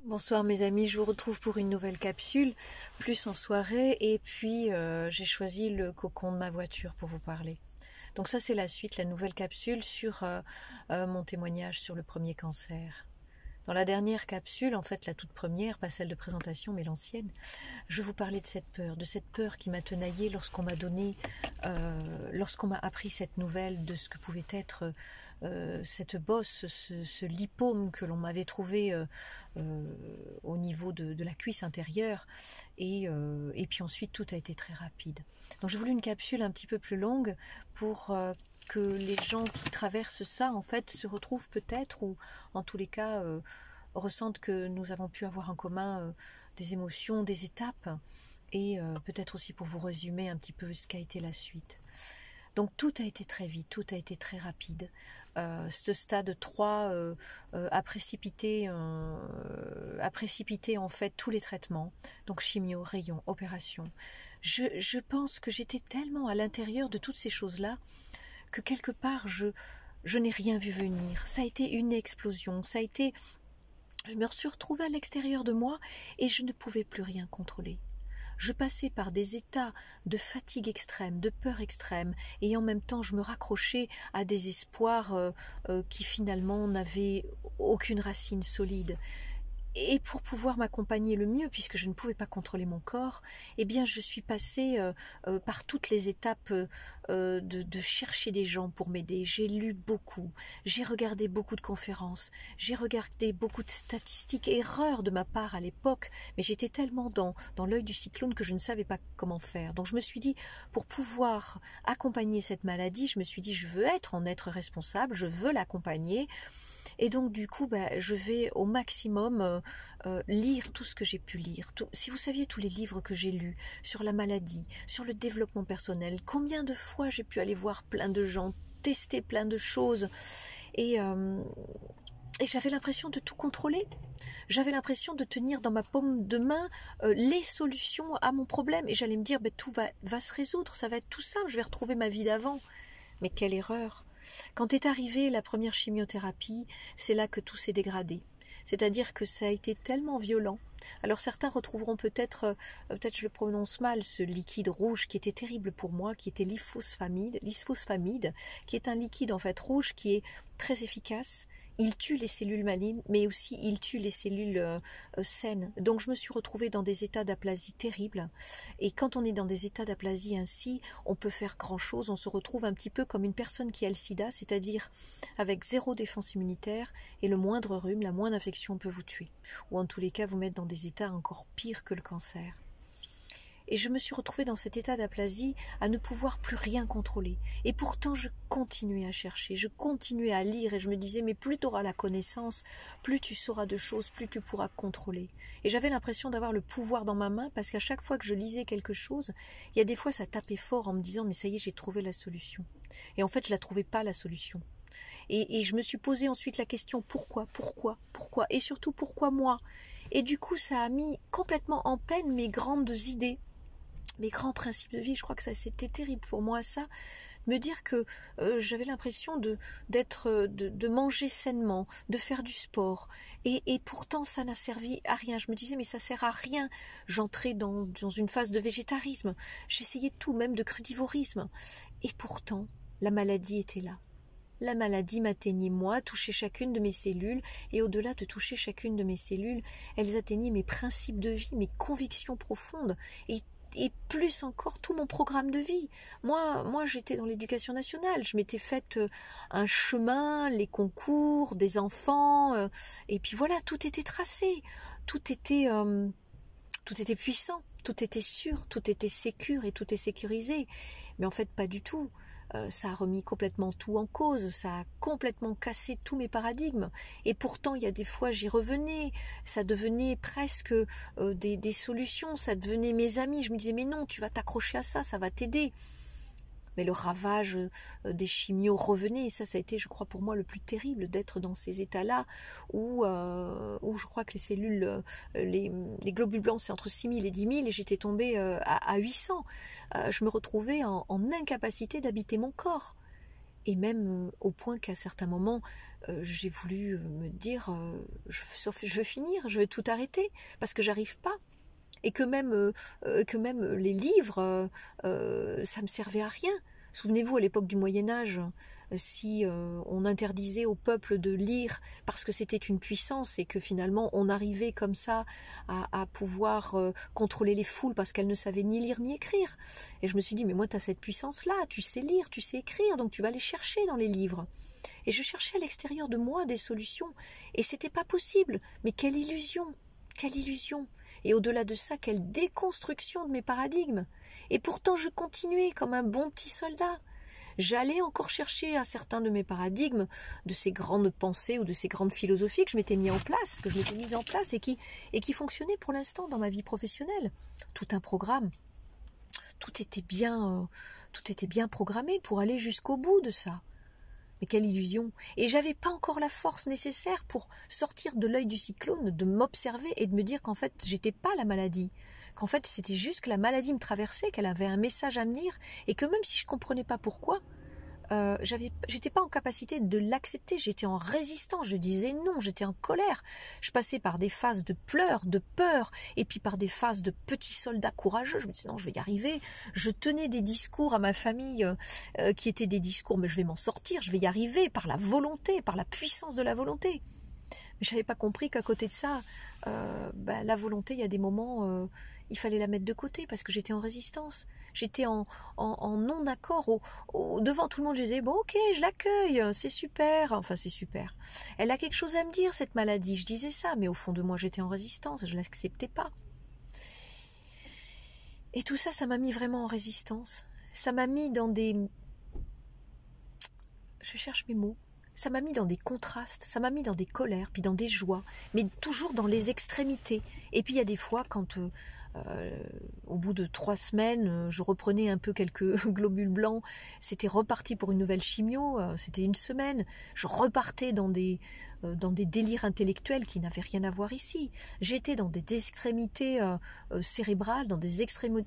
Bonsoir mes amis, je vous retrouve pour une nouvelle capsule, plus en soirée, et puis j'ai choisi le cocon de ma voiture pour vous parler. Donc ça c'est la suite, la nouvelle capsule sur mon témoignage sur le premier cancer. Dans la dernière capsule, en fait la toute première, pas celle de présentation mais l'ancienne, je vous parlais de cette peur qui m'a tenaillée lorsqu'on m'a appris cette nouvelle de ce que pouvait être cette bosse, ce lipome que l'on m'avait trouvé au niveau de la cuisse intérieure, et puis ensuite tout a été très rapide. Donc j'ai voulu une capsule un petit peu plus longue pour que les gens qui traversent ça en fait se retrouvent peut-être, ou en tous les cas ressentent que nous avons pu avoir en commun des émotions, des étapes, et peut-être aussi pour vous résumer un petit peu ce qu'a été la suite. Donc tout a été très vite, tout a été très rapide. Ce stade 3 a précipité en fait tous les traitements, donc chimio, rayons, opération. Je pense que j'étais tellement à l'intérieur de toutes ces choses-là que quelque part je n'ai rien vu venir. Ça a été une explosion, je me suis retrouvée à l'extérieur de moi et je ne pouvais plus rien contrôler. Je passais par des états de fatigue extrême, de peur extrême, et en même temps je me raccrochais à des espoirs qui finalement n'avaient aucune racine solide. Et pour pouvoir m'accompagner le mieux, puisque je ne pouvais pas contrôler mon corps, eh bien je suis passée par toutes les étapes de chercher des gens pour m'aider. J'ai lu beaucoup, j'ai regardé beaucoup de conférences, j'ai regardé beaucoup de statistiques, erreurs de ma part à l'époque, mais j'étais tellement dans l'œil du cyclone que je ne savais pas comment faire. Donc je me suis dit, pour pouvoir accompagner cette maladie, je me suis dit, je veux être responsable, je veux l'accompagner. Et donc du coup, je vais au maximum lire tout ce que j'ai pu lire. Si vous saviez tous les livres que j'ai lus sur la maladie, sur le développement personnel, combien de fois j'ai pu aller voir plein de gens, tester plein de choses, et j'avais l'impression de tout contrôler. J'avais l'impression de tenir dans ma paume de main les solutions à mon problème, et j'allais me dire, tout va se résoudre, ça va être tout simple, je vais retrouver ma vie d'avant. Mais quelle erreur! Quand est arrivée la première chimiothérapie, c'est là que tout s'est dégradé. C'est-à-dire que ça a été tellement violent. Alors certains retrouveront peut-être je le prononce mal, ce liquide rouge qui était terrible pour moi, qui était l'isphosphamide, qui est un liquide en fait rouge qui est très efficace. Il tue les cellules malignes, mais aussi il tue les cellules saines. Donc je me suis retrouvée dans des états d'aplasie terribles. Et quand on est dans des états d'aplasie ainsi, on peut faire grand-chose. On se retrouve un petit peu comme une personne qui a le sida, c'est-à-dire avec zéro défense immunitaire, et le moindre rhume, la moindre infection peut vous tuer. Ou en tous les cas, vous mettre dans des états encore pires que le cancer. Et je me suis retrouvée dans cet état d'aplasie à ne pouvoir plus rien contrôler. Et pourtant, je continuais à chercher, je continuais à lire, et je me disais, mais plus tu auras la connaissance, plus tu sauras de choses, plus tu pourras contrôler. Et j'avais l'impression d'avoir le pouvoir dans ma main, parce qu'à chaque fois que je lisais quelque chose, il y a des fois ça tapait fort en me disant, mais ça y est, j'ai trouvé la solution. Et en fait, je la trouvais pas, la solution. Et je me suis posé ensuite la question, pourquoi, et surtout pourquoi moi? Et du coup, ça a mis complètement en peine mes grandes idées, mes grands principes de vie. Je crois que ça c'était terrible pour moi, ça, me dire que j'avais l'impression de manger sainement, de faire du sport, et pourtant ça n'a servi à rien. Je me disais, mais ça sert à rien. J'entrais dans une phase de végétarisme, j'essayais tout, même de crudivorisme, et pourtant la maladie était là. La maladie m'atteignait moi, touchait chacune de mes cellules, et au-delà de toucher chacune de mes cellules, elles atteignaient mes principes de vie, mes convictions profondes, et plus encore tout mon programme de vie. Moi j'étais dans l'éducation nationale, je m'étais faite un chemin, les concours, des enfants, et puis voilà, tout était tracé, tout était puissant, tout était sûr, tout était sécure et tout est sécurisé. Mais en fait, pas du tout. Ça a remis complètement tout en cause, ça a complètement cassé tous mes paradigmes. Et pourtant, il y a des fois, j'y revenais, ça devenait presque des solutions, ça devenait mes amis. Je me disais, mais non, tu vas t'accrocher à ça, ça va t'aider. Mais le ravage des chimios revenait, et ça a été, je crois, pour moi le plus terrible, d'être dans ces états-là où je crois que les cellules, les globules blancs, c'est entre 6000 et 10 000, et j'étais tombée à 800. Je me retrouvais en incapacité d'habiter mon corps. Et même au point qu'à certains moments, j'ai voulu me dire, je veux finir, je veux tout arrêter, parce que j'arrive pas. Et que même les livres, ça me servait à rien. Souvenez-vous, à l'époque du Moyen-Âge, si on interdisait au peuple de lire parce que c'était une puissance et que finalement on arrivait comme ça à pouvoir contrôler les foules parce qu'elles ne savaient ni lire ni écrire. Et je me suis dit, mais moi tu as cette puissance-là, tu sais lire, tu sais écrire, donc tu vas les chercher dans les livres. Et je cherchais à l'extérieur de moi des solutions. Et c'était pas possible. Mais quelle illusion! Quelle illusion! Et au-delà de ça, quelle déconstruction de mes paradigmes! Et pourtant je continuais comme un bon petit soldat. J'allais encore chercher à certains de mes paradigmes, de ces grandes pensées ou de ces grandes philosophies que je m'étais mis en place, que je m'étais mise en place et qui fonctionnaient pour l'instant dans ma vie professionnelle. Tout un programme. Tout était bien programmé pour aller jusqu'au bout de ça. Mais quelle illusion! Et j'avais pas encore la force nécessaire pour sortir de l'œil du cyclone, de m'observer et de me dire qu'en fait, j'étais pas la maladie. Qu'en fait, c'était juste que la maladie me traversait, qu'elle avait un message à me dire, et que même si je comprenais pas pourquoi, j'étais pas en capacité de l'accepter, j'étais en résistance, je disais non, j'étais en colère. Je passais par des phases de pleurs, de peur, et puis par des phases de petits soldats courageux. Je me disais non, je vais y arriver. Je tenais des discours à ma famille qui étaient des discours, mais je vais m'en sortir, je vais y arriver par la volonté, par la puissance de la volonté. Mais je n'avais pas compris qu'à côté de ça, la volonté, il y a des moments, il fallait la mettre de côté parce que j'étais en résistance. J'étais en non-accord. Devant tout le monde, je disais, bon ok, je l'accueille, c'est super. Enfin, c'est super. Elle a quelque chose à me dire, cette maladie. Je disais ça, mais au fond de moi, j'étais en résistance. Je ne l'acceptais pas. Et tout ça, ça m'a mis vraiment en résistance. Ça m'a mis dans des... Je cherche mes mots. Ça m'a mis dans des contrastes, ça m'a mis dans des colères, puis dans des joies, mais toujours dans les extrémités. Et puis il y a des fois, quand au bout de 3 semaines, je reprenais un peu quelques globules blancs, c'était reparti pour une nouvelle chimio, c'était 1 semaine, je repartais dans des délires intellectuels qui n'avaient rien à voir ici. J'étais dans des extrémités cérébrales, dans des extrémismes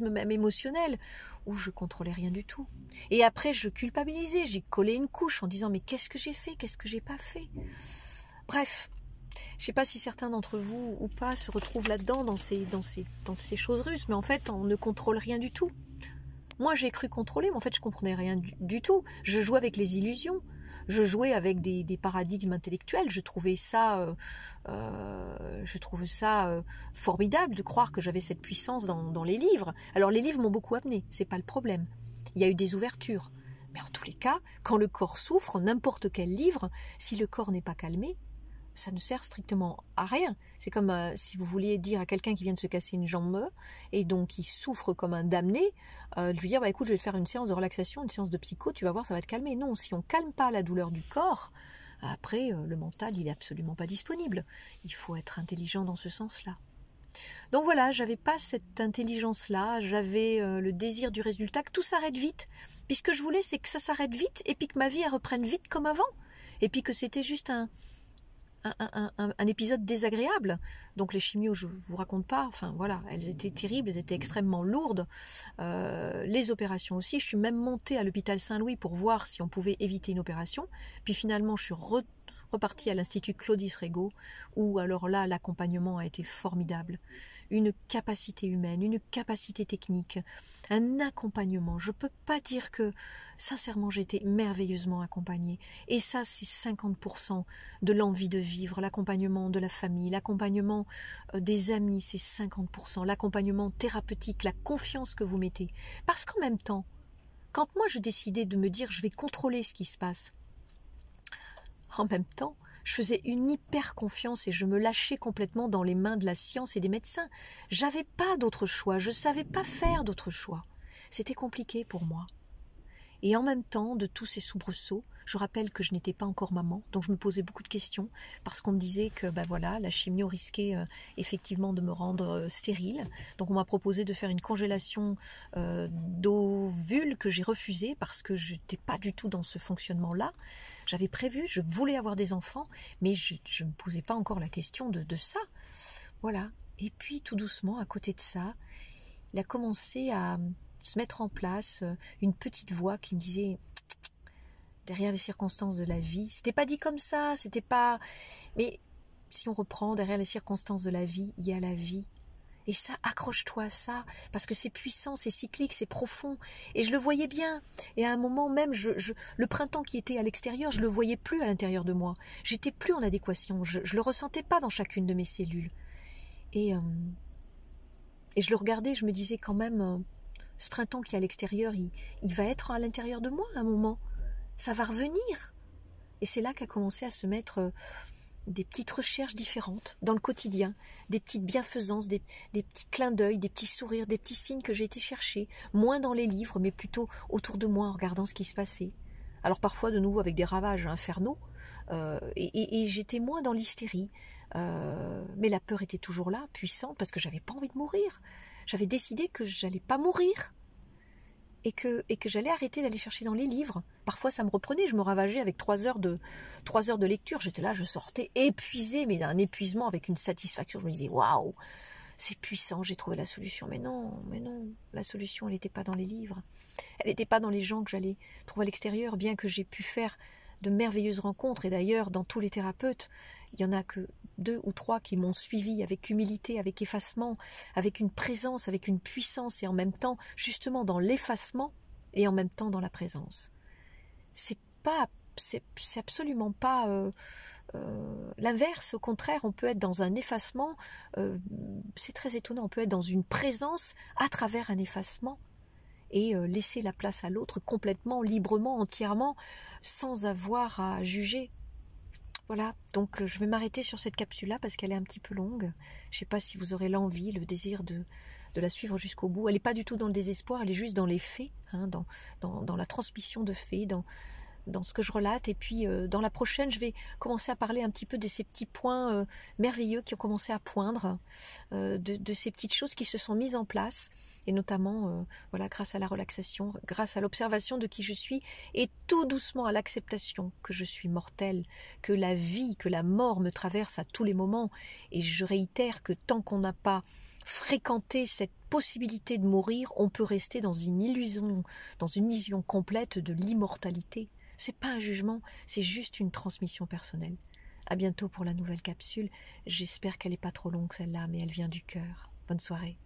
même émotionnels, où je contrôlais rien du tout. Et après, je culpabilisais, j'ai collé une couche en disant mais qu'est-ce que j'ai fait, qu'est-ce que j'ai pas fait. Bref, je ne sais pas si certains d'entre vous ou pas se retrouvent là-dedans dans ces choses russes, mais en fait, on ne contrôle rien du tout. Moi, j'ai cru contrôler, mais en fait, je comprenais rien du tout. Je jouais avec les illusions. Je jouais avec des paradigmes intellectuels. Je trouvais ça formidable de croire que j'avais cette puissance dans les livres. Alors, les livres m'ont beaucoup amené, c'est pas le problème. Il y a eu des ouvertures. Mais en tous les cas, quand le corps souffre, n'importe quel livre, si le corps n'est pas calmé, ça ne sert strictement à rien. C'est comme si vous vouliez dire à quelqu'un qui vient de se casser une jambe et donc qui souffre comme un damné, de lui dire écoute, je vais te faire une séance de relaxation, une séance de psycho, tu vas voir, ça va te calmer. Non, si on ne calme pas la douleur du corps, après le mental il est absolument pas disponible. Il faut être intelligent dans ce sens-là. Donc voilà, j'avais pas cette intelligence-là, j'avais le désir du résultat, que tout s'arrête vite. Puis ce que je voulais, c'est que ça s'arrête vite et puis que ma vie elle reprenne vite comme avant. Et puis que c'était juste un épisode désagréable. Donc les chimios, je vous raconte pas, enfin voilà, elles étaient terribles, elles étaient extrêmement lourdes. Les opérations aussi, je suis même montée à l'hôpital Saint-Louis pour voir si on pouvait éviter une opération. Puis finalement, je suis repartie à l'Institut Claudis Regaud, où alors là, l'accompagnement a été formidable. Une capacité humaine, une capacité technique, un accompagnement. Je ne peux pas dire que, sincèrement, j'ai été merveilleusement accompagnée. Et ça, c'est 50% de l'envie de vivre, l'accompagnement de la famille, l'accompagnement des amis, c'est 50%, l'accompagnement thérapeutique, la confiance que vous mettez. Parce qu'en même temps, quand moi je décidais de me dire je vais contrôler ce qui se passe, en même temps, je faisais une hyper confiance et je me lâchais complètement dans les mains de la science et des médecins. J'avais pas d'autre choix, je savais pas faire d'autre choix. C'était compliqué pour moi. Et en même temps, de tous ces soubresauts, je rappelle que je n'étais pas encore maman, donc je me posais beaucoup de questions, parce qu'on me disait que la chimio risquait effectivement de me rendre stérile. Donc on m'a proposé de faire une congélation d'ovules que j'ai refusée, parce que je n'étais pas du tout dans ce fonctionnement-là. J'avais prévu, je voulais avoir des enfants, mais je ne me posais pas encore la question de ça. Voilà. Et puis tout doucement, à côté de ça, il a commencé à se mettre en place une petite voix qui me disait derrière les circonstances de la vie, c'était pas dit comme ça, c'était pas, mais si on reprend derrière les circonstances de la vie, il y a la vie. Et ça, accroche-toi à ça, parce que c'est puissant, c'est cyclique, c'est profond. Et je le voyais bien. Et à un moment même, le printemps qui était à l'extérieur, je le voyais plus à l'intérieur de moi. J'étais plus en adéquation. Je le ressentais pas dans chacune de mes cellules. Et je le regardais, je me disais quand même, ce printemps qui est à l'extérieur, il va être à l'intérieur de moi à un moment. Ça va revenir. Et c'est là qu'a commencé à se mettre des petites recherches différentes dans le quotidien, des petites bienfaisances, des petits clins d'œil, des petits sourires, des petits signes que j'ai été chercher, moins dans les livres, mais plutôt autour de moi en regardant ce qui se passait. Alors parfois de nouveau avec des ravages infernaux, et j'étais moins dans l'hystérie, mais la peur était toujours là, puissante, parce que j'avais pas envie de mourir. J'avais décidé que j'allais pas mourir. Et que j'allais arrêter d'aller chercher dans les livres. Parfois, ça me reprenait, je me ravageais avec 3 heures de lecture. J'étais là, je sortais épuisée, mais d'un épuisement avec une satisfaction. Je me disais, waouh, c'est puissant, j'ai trouvé la solution. Mais non, la solution, elle n'était pas dans les livres. Elle n'était pas dans les gens que j'allais trouver à l'extérieur, bien que j'ai pu faire de merveilleuses rencontres. Et d'ailleurs, dans tous les thérapeutes, il y en a que 2 ou 3 qui m'ont suivi avec humilité, avec effacement, avec une présence, avec une puissance, et en même temps, justement dans l'effacement, et en même temps dans la présence. C'est absolument pas l'inverse. Au contraire, on peut être dans un effacement, c'est très étonnant, on peut être dans une présence à travers un effacement, et laisser la place à l'autre complètement, librement, entièrement, sans avoir à juger. Voilà, donc je vais m'arrêter sur cette capsule-là parce qu'elle est un petit peu longue. Je ne sais pas si vous aurez l'envie, le désir de la suivre jusqu'au bout. Elle n'est pas du tout dans le désespoir, elle est juste dans les faits, hein, dans la transmission de faits, dans ce que je relate. Et puis dans la prochaine, je vais commencer à parler un petit peu de ces petits points merveilleux qui ont commencé à poindre, de ces petites choses qui se sont mises en place, et notamment voilà, grâce à la relaxation, grâce à l'observation de qui je suis, et tout doucement à l'acceptation que je suis mortelle, que la vie, que la mort me traverse à tous les moments. Et je réitère que tant qu'on n'a pas fréquenté cette possibilité de mourir, on peut rester dans une illusion complète de l'immortalité. C'est pas un jugement, c'est juste une transmission personnelle. À bientôt pour la nouvelle capsule. J'espère qu'elle n'est pas trop longue celle-là, mais elle vient du cœur. Bonne soirée.